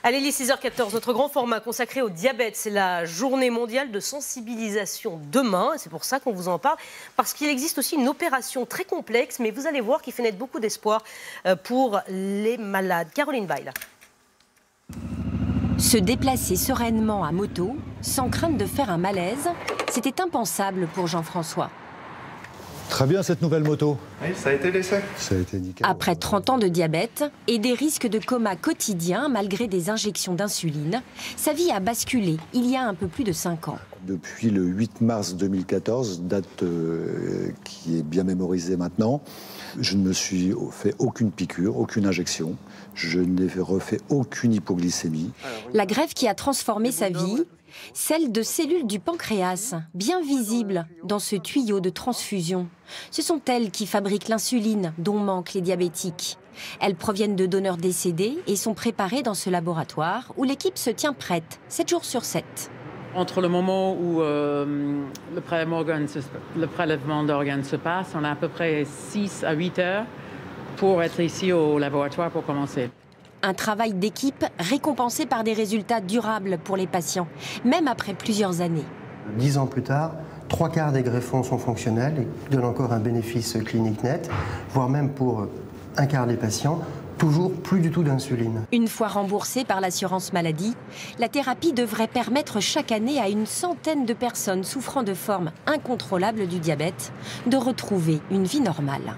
Allez, les 6h14, notre grand format consacré au diabète. C'est la journée mondiale de sensibilisation demain. C'est pour ça qu'on vous en parle. Parce qu'il existe aussi une opération très complexe, mais vous allez voir qui fait naître beaucoup d'espoir pour les malades. Caroline Weil. Se déplacer sereinement à moto, sans crainte de faire un malaise, c'était impensable pour Jean-François. Très bien cette nouvelle moto. Oui, ça a été l'essai. Ça a été nickel. Après 30 ans de diabète et des risques de coma quotidiens malgré des injections d'insuline, sa vie a basculé il y a un peu plus de 5 ans. Depuis le 8 mars 2014, date qui est bien mémorisée maintenant, je ne me suis fait aucune piqûre, aucune injection. Je n'ai refait aucune hypoglycémie. La greffe qui a transformé sa vie, celle de cellules du pancréas, bien visibles dans ce tuyau de transfusion. Ce sont elles qui fabriquent l'insuline dont manquent les diabétiques. Elles proviennent de donneurs décédés et sont préparées dans ce laboratoire où l'équipe se tient prête, 7 jours sur 7. Entre le moment où le prélèvement d'organes se passe, on a à peu près 6 à 8 heures pour être ici au laboratoire pour commencer. Un travail d'équipe récompensé par des résultats durables pour les patients, même après plusieurs années. 10 ans plus tard, 3/4 des greffons sont fonctionnels et donnent encore un bénéfice clinique net, voire même pour 1/4 des patients, toujours plus du tout d'insuline. Une fois remboursée par l'assurance maladie, la thérapie devrait permettre chaque année à une centaine de personnes souffrant de formes incontrôlables du diabète de retrouver une vie normale.